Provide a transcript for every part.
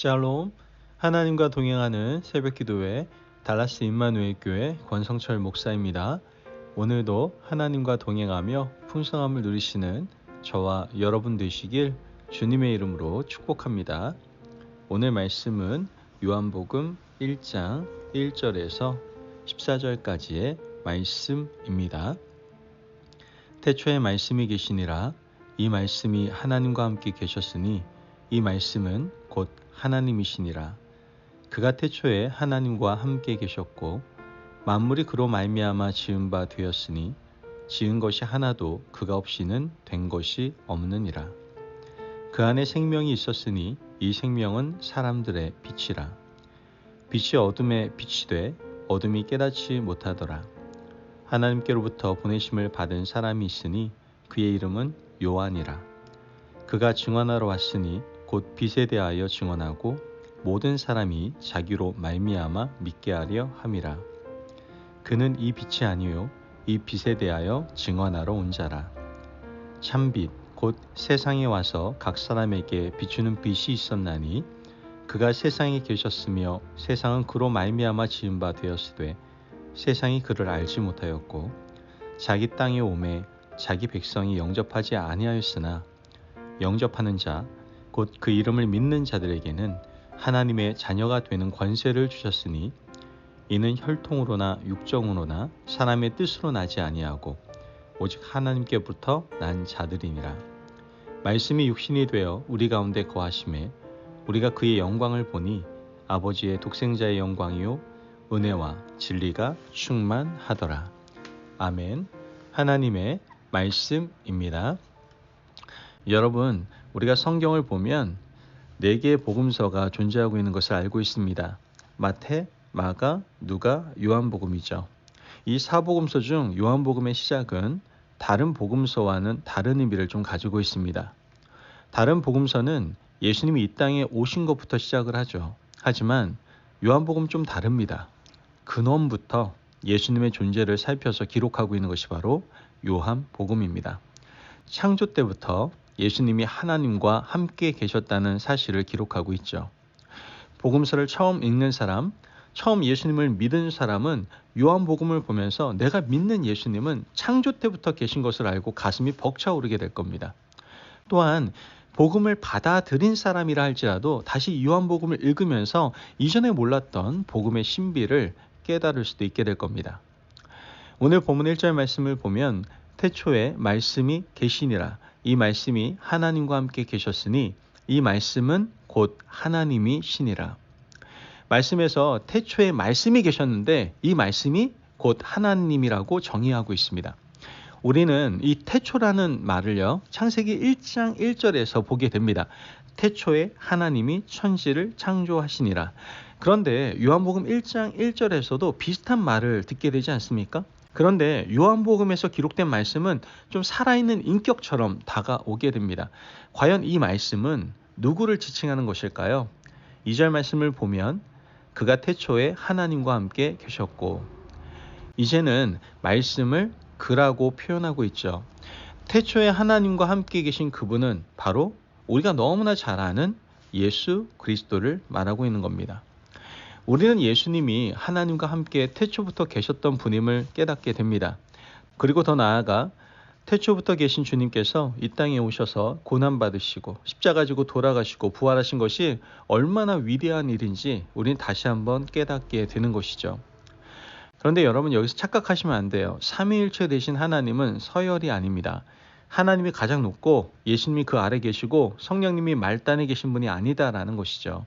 샬롬, 하나님과 동행하는 새벽기도회 달라스 임마누엘 교회 권성철 목사입니다. 오늘도 하나님과 동행하며 풍성함을 누리시는 저와 여러분 되시길 주님의 이름으로 축복합니다. 오늘 말씀은 요한복음 1장 1절에서 14절까지의 말씀입니다. 태초에 말씀이 계시니라. 이 말씀이 하나님과 함께 계셨으니 이 말씀은 곧 하나님이시니라. 그가 태초에 하나님과 함께 계셨고 만물이 그로 말미암아 지은 바 되었으니 지은 것이 하나도 그가 없이는 된 것이 없느니라. 그 안에 생명이 있었으니 이 생명은 사람들의 빛이라. 빛이 어둠에 빛이 돼 어둠이 깨닫지 못하더라. 하나님께로부터 보내심을 받은 사람이 있으니 그의 이름은 요한이라. 그가 증언하러 왔으니 곧 빛에 대하여 증언하고 모든 사람이 자기로 말미암아 믿게 하려 함이라. 그는 이 빛이 아니요 이 빛에 대하여 증언하러 온 자라. 참빛 곧 세상에 와서 각 사람에게 비추는 빛이 있었나니 그가 세상에 계셨으며 세상은 그로 말미암아 지은 바 되었으되 세상이 그를 알지 못하였고 자기 땅에 오매 자기 백성이 영접하지 아니하였으나 영접하는 자 곧 그 이름을 믿는 자들에게는 하나님의 자녀가 되는 권세를 주셨으니 이는 혈통으로나 육정으로나 사람의 뜻으로 나지 아니하고 오직 하나님께부터 난 자들이니라. 말씀이 육신이 되어 우리 가운데 거하심에 우리가 그의 영광을 보니 아버지의 독생자의 영광이요 은혜와 진리가 충만하더라. 아멘. 하나님의 말씀입니다. 여러분, 우리가 성경을 보면 4개의 복음서가 존재하고 있는 것을 알고 있습니다. 마태, 마가, 누가, 요한복음이죠. 이 사복음서 중 요한복음의 시작은 다른 복음서와는 다른 의미를 좀 가지고 있습니다. 다른 복음서는 예수님이 이 땅에 오신 것부터 시작을 하죠. 하지만 요한복음 좀 다릅니다. 근원부터 예수님의 존재를 살펴서 기록하고 있는 것이 바로 요한복음입니다. 창조 때부터 예수님이 하나님과 함께 계셨다는 사실을 기록하고 있죠. 복음서를 처음 읽는 사람, 처음 예수님을 믿은 사람은 요한복음을 보면서 내가 믿는 예수님은 창조 때부터 계신 것을 알고 가슴이 벅차오르게 될 겁니다. 또한 복음을 받아들인 사람이라 할지라도 다시 요한복음을 읽으면서 이전에 몰랐던 복음의 신비를 깨달을 수도 있게 될 겁니다. 오늘 본문 1절 말씀을 보면 태초에 말씀이 계시니라. 이 말씀이 하나님과 함께 계셨으니 이 말씀은 곧 하나님이시니라. 말씀에서 태초에 말씀이 계셨는데 이 말씀이 곧 하나님이라고 정의하고 있습니다. 우리는 이 태초라는 말을요, 창세기 1장 1절에서 보게 됩니다. 태초에 하나님이 천지를 창조하시니라. 그런데 요한복음 1장 1절에서도 비슷한 말을 듣게 되지 않습니까? 그런데 요한복음에서 기록된 말씀은 좀 살아있는 인격처럼 다가오게 됩니다. 과연 이 말씀은 누구를 지칭하는 것일까요? 2절 말씀을 보면 그가 태초에 하나님과 함께 계셨고, 이제는 말씀을 그라고 표현하고 있죠. 태초에 하나님과 함께 계신 그분은 바로 우리가 너무나 잘 아는 예수 그리스도를 말하고 있는 겁니다. 우리는 예수님이 하나님과 함께 태초부터 계셨던 분임을 깨닫게 됩니다. 그리고 더 나아가 태초부터 계신 주님께서 이 땅에 오셔서 고난받으시고 십자가 지고 돌아가시고 부활하신 것이 얼마나 위대한 일인지 우리는 다시 한번 깨닫게 되는 것이죠. 그런데 여러분, 여기서 착각하시면 안 돼요. 삼위일체 되신 하나님은 서열이 아닙니다. 하나님이 가장 높고 예수님이 그 아래 계시고 성령님이 말단에 계신 분이 아니다라는 것이죠.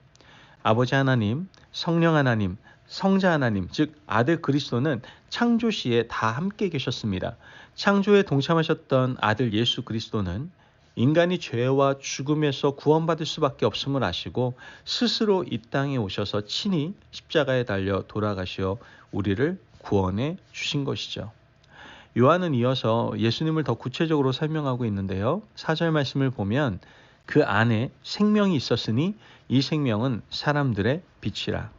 아버지 하나님, 성령 하나님, 성자 하나님, 즉 아들 그리스도는 창조 시에 다 함께 계셨습니다. 창조에 동참하셨던 아들 예수 그리스도는 인간이 죄와 죽음에서 구원받을 수밖에 없음을 아시고 스스로 이 땅에 오셔서 친히 십자가에 달려 돌아가시어 우리를 구원해 주신 것이죠. 요한은 이어서 예수님을 더 구체적으로 설명하고 있는데요. 4절 말씀을 보면 그 안에 생명이 있었으니 이 생명은 사람들의 빛이라.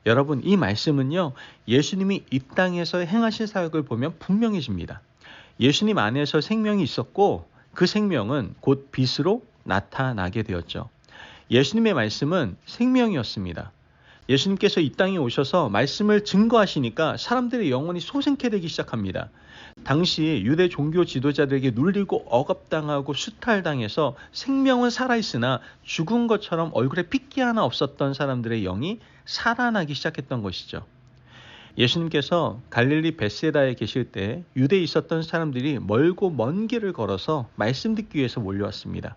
여러분, 이 말씀은요, 예수님이 이 땅에서 행하신 사역을 보면 분명해집니다. 예수님 안에서 생명이 있었고 그 생명은 곧 빛으로 나타나게 되었죠. 예수님의 말씀은 생명이었습니다. 예수님께서 이 땅에 오셔서 말씀을 증거하시니까 사람들의 영혼이 소생케 되기 시작합니다. 당시 유대 종교 지도자들에게 눌리고 억압당하고 수탈당해서 생명은 살아있으나 죽은 것처럼 얼굴에 핏기 하나 없었던 사람들의 영이 살아나기 시작했던 것이죠. 예수님께서 갈릴리 벳세다에 계실 때 유대에 있었던 사람들이 멀고 먼 길을 걸어서 말씀 듣기 위해서 몰려왔습니다.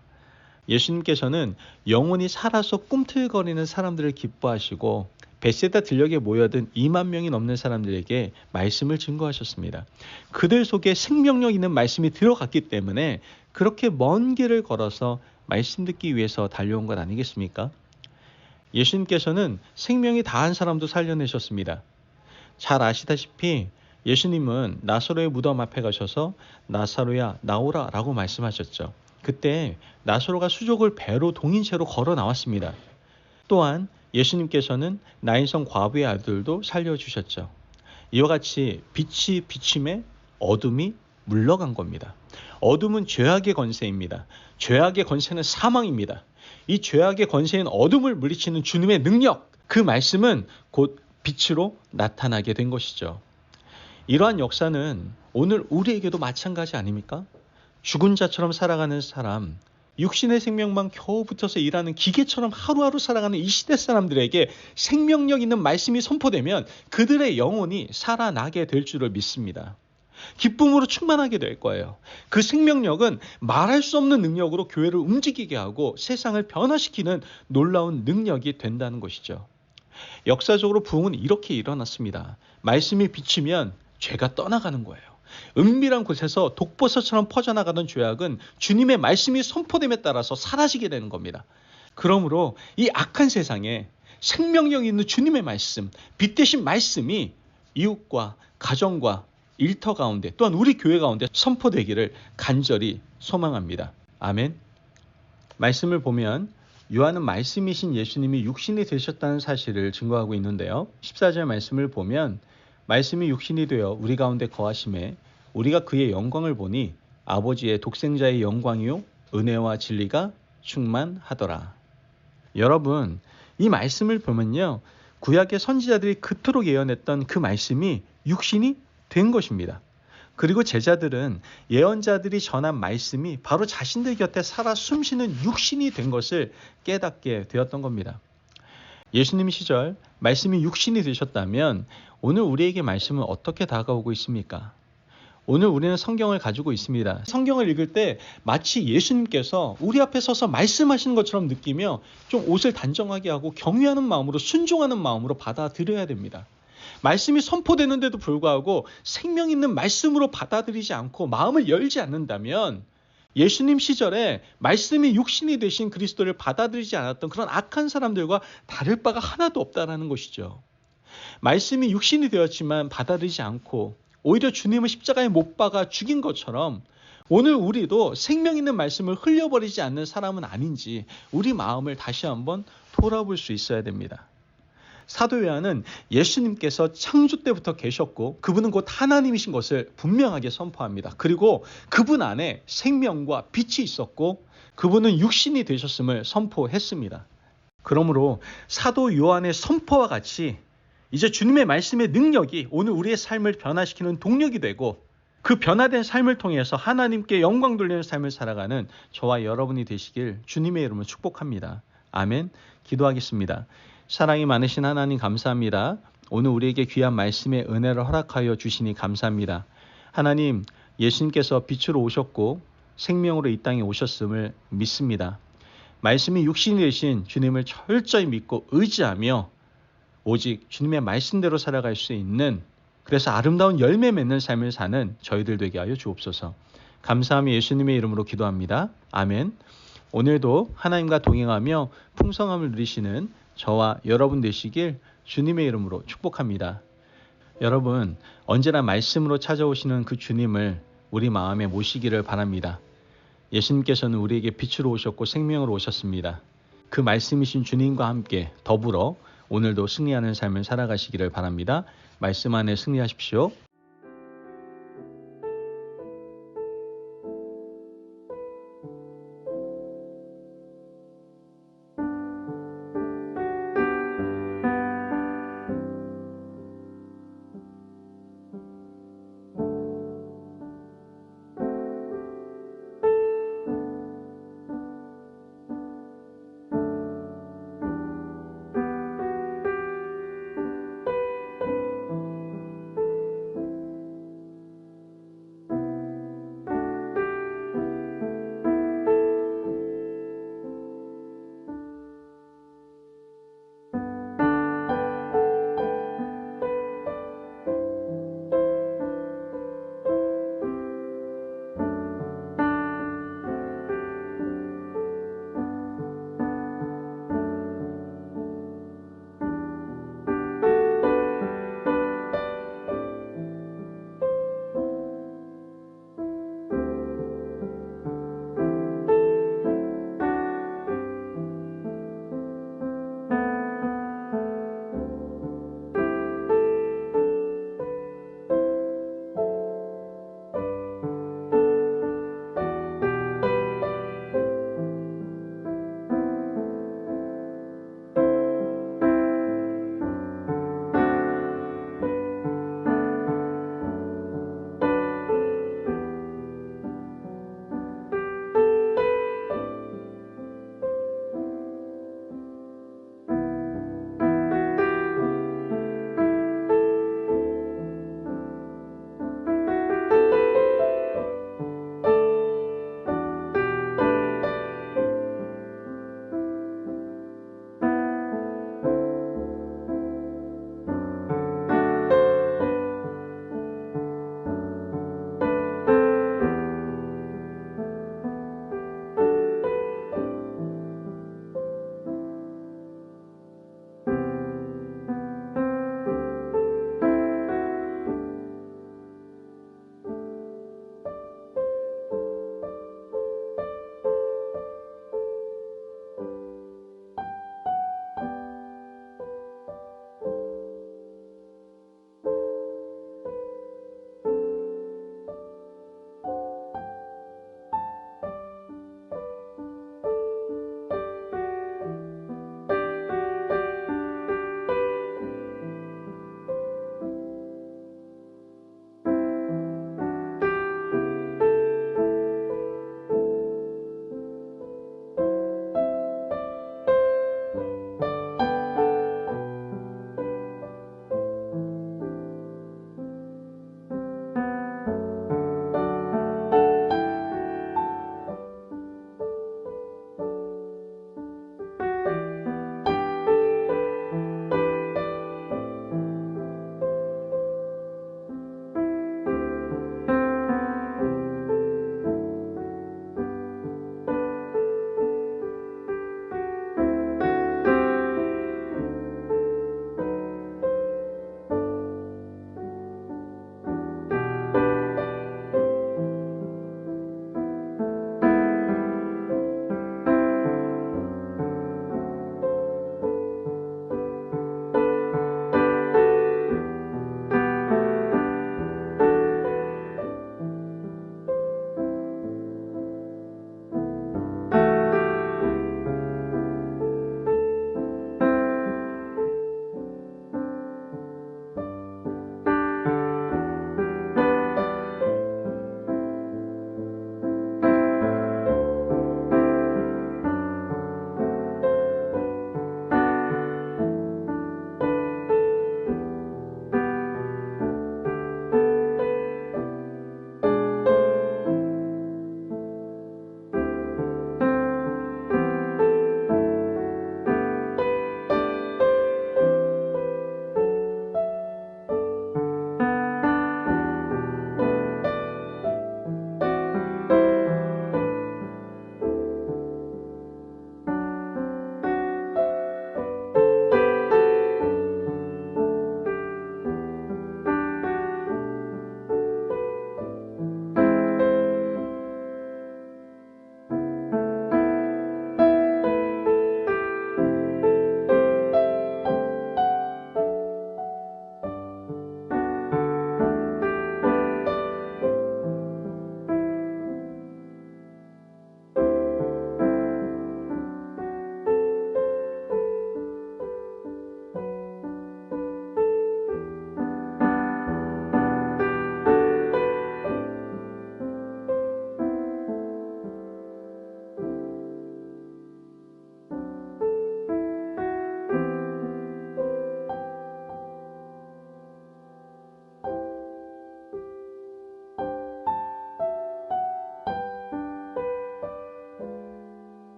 예수님께서는 영혼이 살아서 꿈틀거리는 사람들을 기뻐하시고 벳세다 들녘에 모여든 2만 명이 넘는 사람들에게 말씀을 증거하셨습니다. 그들 속에 생명력 있는 말씀이 들어갔기 때문에 그렇게 먼 길을 걸어서 말씀 듣기 위해서 달려온 것 아니겠습니까? 예수님께서는 생명이 다한 사람도 살려내셨습니다. 잘 아시다시피 예수님은 나사로의 무덤 앞에 가셔서 나사로야 나오라 라고 말씀하셨죠. 그때 나사로가 수족을 배로 동인 채로 걸어 나왔습니다. 또한 예수님께서는 나인성 과부의 아들도 살려주셨죠. 이와 같이 빛이 비침에 어둠이 물러간 겁니다. 어둠은 죄악의 권세입니다. 죄악의 권세는 사망입니다. 이 죄악의 권세인 어둠을 물리치는 주님의 능력, 그 말씀은 곧 빛으로 나타나게 된 것이죠. 이러한 역사는 오늘 우리에게도 마찬가지 아닙니까? 죽은 자처럼 살아가는 사람, 육신의 생명만 겨우 붙어서 일하는 기계처럼 하루하루 살아가는 이 시대 사람들에게 생명력 있는 말씀이 선포되면 그들의 영혼이 살아나게 될 줄을 믿습니다. 기쁨으로 충만하게 될 거예요. 그 생명력은 말할 수 없는 능력으로 교회를 움직이게 하고 세상을 변화시키는 놀라운 능력이 된다는 것이죠. 역사적으로 부흥은 이렇게 일어났습니다. 말씀이 비치면 죄가 떠나가는 거예요. 은밀한 곳에서 독버섯처럼 퍼져나가던 죄악은 주님의 말씀이 선포됨에 따라서 사라지게 되는 겁니다. 그러므로 이 악한 세상에 생명력 있는 주님의 말씀, 빛 대신 말씀이 이웃과 가정과 일터 가운데 또한 우리 교회 가운데 선포되기를 간절히 소망합니다. 아멘. 말씀을 보면 요한은 말씀이신 예수님이 육신이 되셨다는 사실을 증거하고 있는데요. 14절 말씀을 보면 말씀이 육신이 되어 우리 가운데 거하심에 우리가 그의 영광을 보니 아버지의 독생자의 영광이요 은혜와 진리가 충만하더라. 여러분, 이 말씀을 보면요, 구약의 선지자들이 그토록 예언했던 그 말씀이 육신이 된 것입니다. 그리고 제자들은 예언자들이 전한 말씀이 바로 자신들 곁에 살아 숨쉬는 육신이 된 것을 깨닫게 되었던 겁니다. 예수님 시절 말씀이 육신이 되셨다면 오늘 우리에게 말씀은 어떻게 다가오고 있습니까? 오늘 우리는 성경을 가지고 있습니다. 성경을 읽을 때 마치 예수님께서 우리 앞에 서서 말씀하시는 것처럼 느끼며 좀 옷을 단정하게 하고 경외하는 마음으로 순종하는 마음으로 받아들여야 됩니다. 말씀이 선포되는데도 불구하고 생명 있는 말씀으로 받아들이지 않고 마음을 열지 않는다면 예수님 시절에 말씀이 육신이 되신 그리스도를 받아들이지 않았던 그런 악한 사람들과 다를 바가 하나도 없다는 것이죠. 말씀이 육신이 되었지만 받아들이지 않고 오히려 주님을 십자가에 못 박아 죽인 것처럼 오늘 우리도 생명 있는 말씀을 흘려버리지 않는 사람은 아닌지 우리 마음을 다시 한번 돌아볼 수 있어야 됩니다. 사도 요한은 예수님께서 창조 때부터 계셨고 그분은 곧 하나님이신 것을 분명하게 선포합니다. 그리고 그분 안에 생명과 빛이 있었고 그분은 육신이 되셨음을 선포했습니다. 그러므로 사도 요한의 선포와 같이 이제 주님의 말씀의 능력이 오늘 우리의 삶을 변화시키는 동력이 되고 그 변화된 삶을 통해서 하나님께 영광 돌리는 삶을 살아가는 저와 여러분이 되시길 주님의 이름으로 축복합니다. 아멘. 기도하겠습니다. 사랑이 많으신 하나님 감사합니다. 오늘 우리에게 귀한 말씀의 은혜를 허락하여 주시니 감사합니다. 하나님, 예수님께서 빛으로 오셨고 생명으로 이 땅에 오셨음을 믿습니다. 말씀이 육신이 되신 주님을 철저히 믿고 의지하며 오직 주님의 말씀대로 살아갈 수 있는, 그래서 아름다운 열매 맺는 삶을 사는 저희들 되게 하여 주옵소서. 감사하며 예수님의 이름으로 기도합니다. 아멘. 오늘도 하나님과 동행하며 풍성함을 누리시는 저와 여러분 되시길 주님의 이름으로 축복합니다. 여러분, 언제나 말씀으로 찾아오시는 그 주님을 우리 마음에 모시기를 바랍니다. 예수님께서는 우리에게 빛으로 오셨고 생명으로 오셨습니다. 그 말씀이신 주님과 함께 더불어 오늘도 승리하는 삶을 살아가시기를 바랍니다. 말씀 안에 승리하십시오.